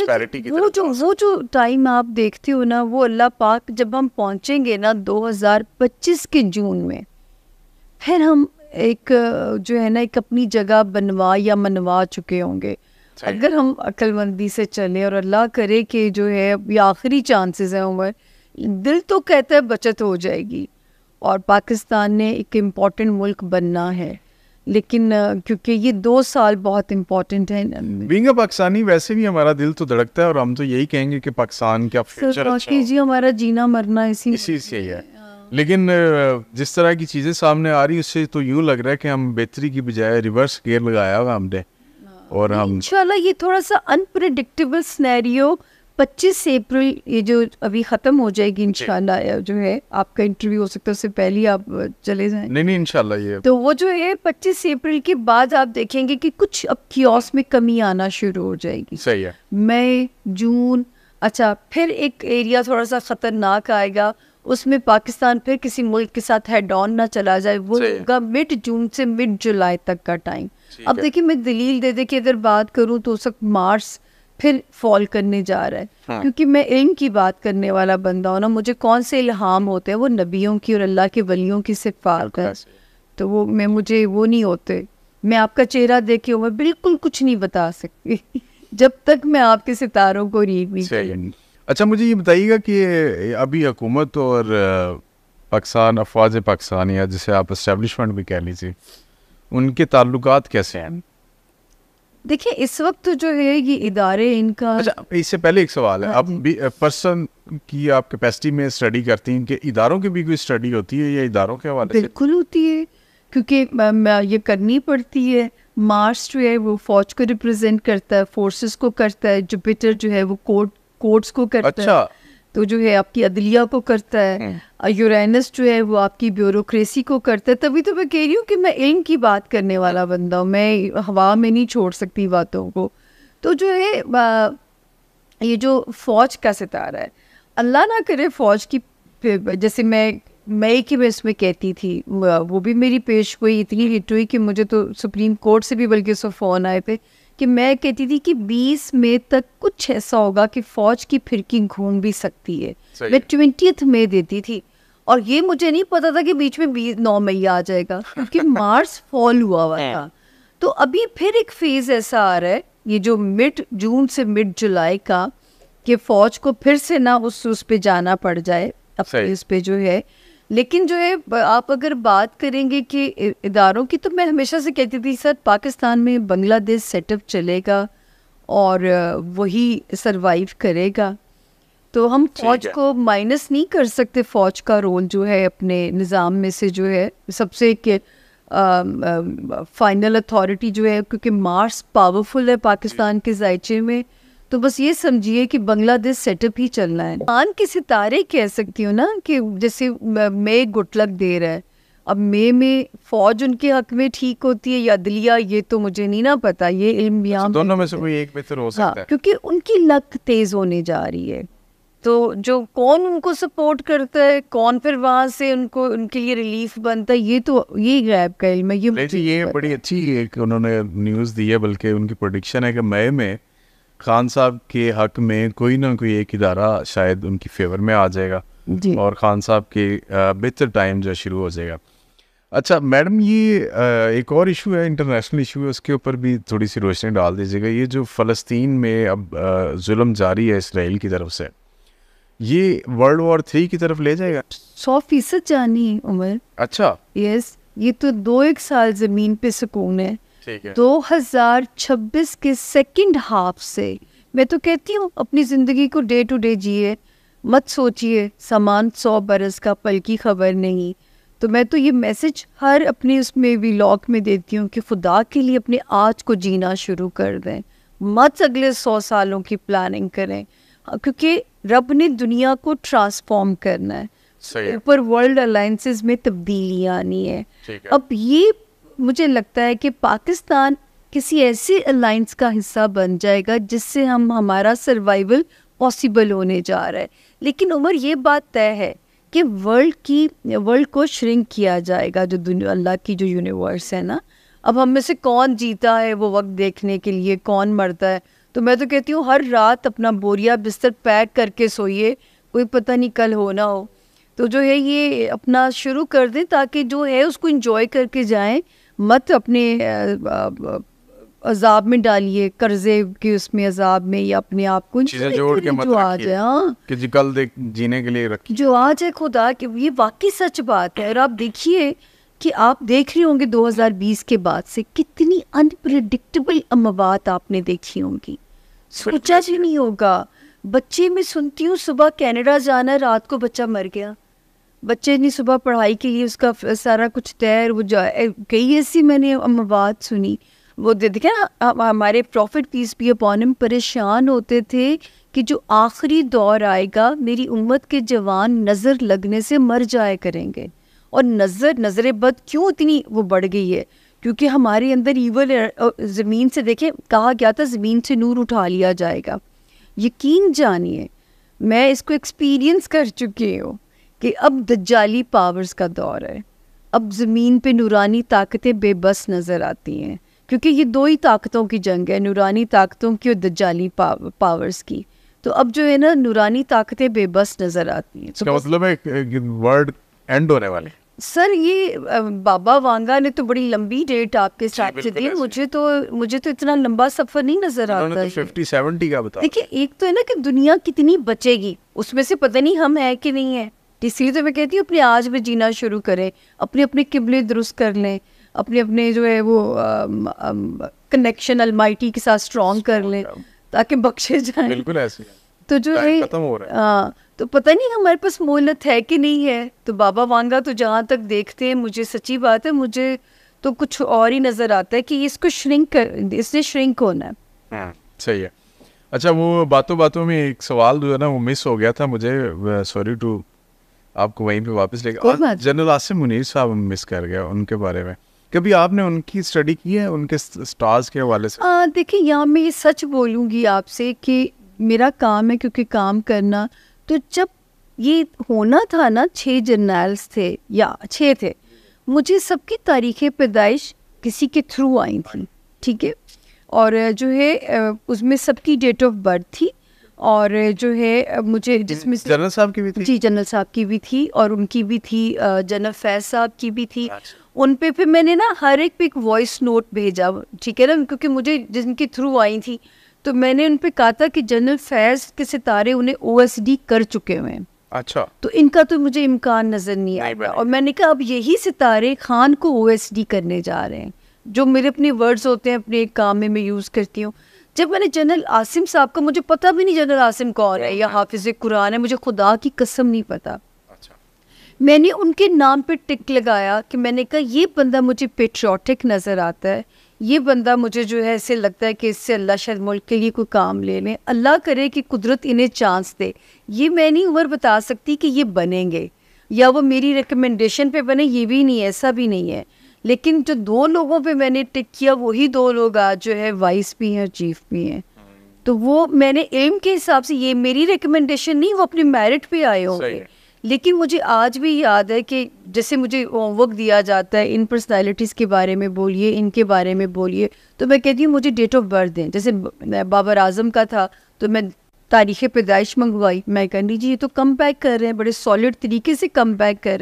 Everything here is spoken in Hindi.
प्रॉस्पेरिटी की वो जो टाइम आप देखते हो ना, वो अल्लाह पाक जब हम पहुंचेंगे ना 2025 के जून में, फिर हम एक जो है ना एक अपनी जगह बनवा या मनवा चुके होंगे, अगर हम अक्लमंदी से चले। और अल्लाह करे कि जो है अभी आखिरी चांसेस है उमर, दिल तो कहता है बचत हो जाएगी और पाकिस्तान ने एक इम्पॉर्टेंट मुल्क बनना है, लेकिन क्योंकि ये 2 साल बहुत इम्पोर्टेंट है। बीइंग अ पाकिस्तानी वैसे भी हमारा दिल तो धड़कता है और हम तो यही कहेंगे कि पाकिस्तान का फ्यूचर अच्छा हो। जी हमारा जीना मरना इसी से ही है। लेकिन जिस तरह की चीज़ें सामने आ रही है उससे तो यूँ लग रहा है कि हम बेहतरी की बजाय रिवर्स गियर लगाया हुआ हमने। और हम इंशाल्लाह ये थोड़ा सा अनप्रेडिक्टेबल सिनेरियो 25 अप्रैल ये जो अभी ख़त्म हो जाएगी इंशाल्लाह, जो है आपका इंटरव्यू हो सकता है उससे पहले आप चले जाएं। नहीं इंशाल्लाह ये तो वो जो है 25 अप्रैल के बाद आप देखेंगे कि कुछ अब कियोस्क में कमी आना शुरू हो जाएगी। सही है। मई जून, अच्छा फिर एक एरिया थोड़ा सा ख़तरनाक आएगा, उसमें पाकिस्तान फिर किसी मुल्क के साथ हेड ऑन ना चला जाए, वो होगा मिड जून से मिड जुलाई तक का टाइम। अब देखिए मैं दलील दे के इधर बात करूं तो उस वक्त मार्स फिर फॉल करने जा रहा है। क्योंकि मैं इल्म की बात करने वाला बंदा हूं ना, मुझे कौन से इल्हाम होते हैं, वो नबियों की और अल्लाह के वलियों की सिफात है, तो वो मुझे वो नहीं होते। मैं आपका चेहरा देख के मैं बिल्कुल कुछ नहीं बता सकती जब तक मैं आपके सितारों को रीड नहीं करूंगी। अच्छा मुझे ये बताइएगा कि अभी हुकूमत और पाकिस्तान अफवाज पाकिस्तान या जिसे आप एस्टेब्लिशमेंट भी कह लीजिए, उनके ताल्लुकात कैसे हैं? देखिए इस वक्त तो जो है ये इदारे इनका। अच्छा इससे पहले एक सवाल है, आप पर्सन की आप कैपेसिटी में स्टडी करती हैं कि इदारों की भी कोई स्टडी होती है या इदारों के हवाले से? बिल्कुल होती है, क्योंकि ये करनी पड़ती है। मार्स जो है वो फौज को रिप्रेजेंट करता है, फोर्सेस को करता है, जुपिटर जो है वो कोर्ट्स को करता है, तो जो है आपकी अदलिया को करता है, यूरेनस जो है वो आपकी ब्यूरोक्रेसी को करता है। तभी तो मैं कह रही हूँ कि मैं इल्म की बात करने वाला बंदा हूँ, मैं हवा में नहीं छोड़ सकती बातों को। तो जो है ये जो फौज का सितारा है, अल्लाह ना करे फौज की, जैसे मैं कि मैं इसमें कहती थी, वो भी मेरी पेश गोई इतनी हिट हुई कि मुझे तो सुप्रीम कोर्ट से भी बल्कि उसको फ़ोन आए थे कि मैं कहती थी कि 20 मई तक कुछ ऐसा होगा कि फ़ौज की फिरकी घूम भी सकती है। मैं 20 मई देती थी और ये मुझे नहीं पता था कि बीच में 9 मई आ जाएगा, क्योंकि मार्स फॉल हुआ था। तो अभी फिर एक फेज़ ऐसा आ रहा है, ये जो मिड जून से मिड जुलाई का, कि फ़ौज को फिर से ना उस पे जाना पड़ जाए अपने इस पे जो है। लेकिन जो है आप अगर बात करेंगे कि इदारों की, तो मैं हमेशा से कहती थी सर पाकिस्तान में बांग्लादेश सेटअप चलेगा और वही सरवाइव करेगा, तो हम फौज को माइनस नहीं कर सकते। फौज का रोल जो है अपने निज़ाम में से जो है सबसे फाइनल अथॉरिटी जो है, क्योंकि मार्स पावरफुल है पाकिस्तान के जायचे में, तो बस ये समझिए कि बांग्लादेश सेटअप ही चलना है। आन के सितारे कह सकती हूँ ना, कि जैसे मई गुटलक दे रहा है, अब मई में फौज उनके हक में ठीक होती है या अदलिया, ये तो मुझे नहीं ना पता, ये इल्म यहाँ दोनों में से कोई एक बेहतर हो सकता है, क्योंकि उनकी लक तेज होने जा रही है। तो जो कौन उनको सपोर्ट करता है, कौन फिर वहाँ से उनको उनके लिए रिलीफ बनता है, ये गैब का इल्म है। ये बड़ी अच्छी एक उन्होंने न्यूज़ दी है, बल्कि उनकी प्रेडिक्शन है कि मई में खान साहब के हक में कोई ना कोई एक इदारा शायद उनकी फेवर में आ जाएगा और खान साहब के बेहतर टाइम जो शुरू हो जाएगा। अच्छा मैडम, ये एक और इशू है, इंटरनेशनल इशू है, उसके ऊपर भी थोड़ी सी रोशनी डाल दीजिएगा। ये जो फ़लस्तीन में अब जुल्म जारी है इसराइल की तरफ से, ये World War III की तरफ ले जाएगा? 100% जानी उमर। अच्छा यस, ये तो 2-1 साल ज़मीन पे सुकून है। 2026 के सेकंड हाफ से मैं तो कहती हूँ अपनी ज़िंदगी को डे टू डे जिए, मत सोचिए सामान 100 बरस का, पल की खबर नहीं। तो मैं तो ये मैसेज हर अपने उसमें व्लॉग में देती हूँ कि खुदा के लिए अपने आज को जीना शुरू कर दें, मत अगले 100 सालों की प्लानिंग करें, क्योंकि रब ने दुनिया को ट्रांसफॉर्म करना है, ऊपर वर्ल्ड अलायंसेस में तब्दीली आनी है। अब ये मुझे लगता है कि पाकिस्तान किसी ऐसे अलायंस का हिस्सा बन जाएगा जिससे हमारा सर्वाइवल पॉसिबल होने जा रहा है। लेकिन उमर ये बात तय है कि वर्ल्ड को श्रिंक किया जाएगा, जो दुनिया अल्लाह की जो यूनिवर्स है ना। अब हम में से कौन जीता है वो वक्त देखने के लिए, कौन मरता है, तो मैं तो कहती हूँ हर रात अपना बोरिया बिस्तर पैक करके सोइए, कोई पता नहीं कल हो ना हो। तो जो है ये अपना शुरू कर दें ताकि जो है उसको एंजॉय करके जाएं, मत अपने अजाब में डालिए, कर्जे के उसमें अजाब में, या अपने आप को चीजें जोड़ के मत रखिए। हाँ, कि जी कल देख जीने के लिए रखिए, जो आज है खुदा कि ये वाकई सच बात है। और आप देखिए कि आप देख रहे होंगे 2020 के बाद से कितनी अनप्रेडिक्टेबल अमवात आपने देखी होंगी, सोचा ही नहीं होगा। बच्चे में सुनती हूँ सुबह कनाडा जाना, रात को बच्चा मर गया, बच्चे ने सुबह पढ़ाई के लिए उसका सारा कुछ तैयार, वो कई ऐसी मैंने अमवात सुनी। वो देखे ना हमारे prophet peace be upon him परेशान होते थे कि जो आखिरी दौर आएगा मेरी उम्मत के जवान नज़र लगने से मर जाया करेंगे। और नज़र बद क्यों इतनी वो बढ़ गई है? क्योंकि हमारे अंदर ईवल ज़मीन से, देखें कहा गया था ज़मीन से नूर उठा लिया जाएगा। यकीन जानिए मैं इसको एक्सपीरियंस कर चुकी हूँ कि अब दज्जाली पावर्स का दौर है। अब ज़मीन पे नूरानी ताकतें बेबस नज़र आती हैं, क्योंकि ये दो ही ताकतों की जंग है, नूरानी ताकतों की और दज्जाली पावर्स की। तो अब जो है ना नूरानी ताकतें बेबस नज़र आती हैं। तो मतलब है वर्ल्ड एंड होने वाले। सर ये बाबा वांगा ने तो बड़ी लंबी डेट आपके साथ से दी, मुझे तो इतना लंबा सफ़र नहीं नज़र आता है। 50-70 का बता। देखिए एक तो है ना कि दुनिया कितनी बचेगी, उसमें से पता नहीं हम है कि नहीं है। इसलिए तो मैं कहती हूँ अपने आज में जीना शुरू करें, अपने अपने किबले दुरुस्त कर लें, अपने अपने जो है वो कनेक्शन अलमाइटी के साथ स्ट्रॉन्ग कर लें ताकि बख्शे जाएं। बिल्कुल ऐसे तो जो है खत्म हो रहा है। तो पता नहीं हमारे पास मोहलत है कि नहीं है। तो बाबा वांगा तो जहाँ तक देखते हैं, मुझे सच्ची बात है, मुझे तो कुछ और ही नज़र आता है कि इसको इसने श्रिंक होना है। सही है। अच्छा, वो बातों बातों में एक सवाल जो है ना वो मिस हो गया था मुझे, सॉरी टू आपको वहीं पे वापस लेकर। जनरल आसिम मुनीर साहब मिस कर गया, उनके बारे में कभी आपने उनकी स्टडी की है, उनके स्टार्स के हवाले से? देखिए यहाँ मैं ये सच बोलूँगी आपसे कि मेरा काम है, क्योंकि काम करना, तो जब ये होना था ना 6 जर्नल्स थे या 6 थे, मुझे सबकी तारीख़ पैदाइश किसी के थ्रू आई थी, ठीक है, और जो है उसमें सबकी डेट ऑफ बर्थ थी, और जो है मुझे जिसमें जनरल साहब की भी थी। जी जनरल साहब की भी थी, और उनकी भी थी, जनरल फैज साहब की भी थी। उन पे फिर मैंने ना हर एक पे एक वॉइस नोट भेजा, ठीक है ना, क्योंकि मुझे जिनके थ्रू आई थी तो मैंने उन पे कहा था कि जनरल फैज के सितारे उन्हें OSD कर चुके हुए हैं। अच्छा। तो इनका तो मुझे इम्कान नज़र नहीं आया, और मैंने कहा अब यही सितारे खान को OSD करने जा रहे हैं, जो मेरे अपने वर्ड्स होते हैं अपने काम में मैं यूज़ करती हूँ। जब मैंने जनरल आसिम साहब का, मुझे पता भी नहीं जनरल आसिम कौन है या हाफिज़ कुरान है, मुझे खुदा की कसम नहीं पता। अच्छा। मैंने उनके नाम पे टिक लगाया कि मैंने कहा ये बंदा मुझे पेट्रियाटिक नज़र आता है, ये बंदा मुझे जो है ऐसे लगता है कि इससे अल्लाह शायद मुल्क के लिए कोई काम ले लें, अल्लाह करे कि कुदरत इन्हें चांस दे। ये मैं नहीं उम्र बता सकती कि ये बनेंगे या वो मेरी रिकमेंडेशन पे बने, ये भी नहीं, ऐसा भी नहीं है। लेकिन जो 2 लोगों पे मैंने टिक किया वही 2 लोग आज जो है वाइस भी हैं, चीफ भी हैं। तो वो मैंने एम के हिसाब से, ये मेरी रिकमेंडेशन नहीं, वो अपने मेरिट पे आए होंगे। लेकिन मुझे आज भी याद है कि जैसे मुझे होमवर्क दिया जाता है, इन पर्सनैलिटीज़ के बारे में बोलिए, इनके बारे में बोलिए, तो मैं कहती हूँ मुझे डेट ऑफ बर्थ दें। जैसे बाबर आजम का था तो मैं तारीख़ पैदाइश मंगवाई, मैं कह लीजिए ये तो कम बैक कर रहे हैं, बड़े सॉलिड तरीके से कम बैक कर रहे हैं।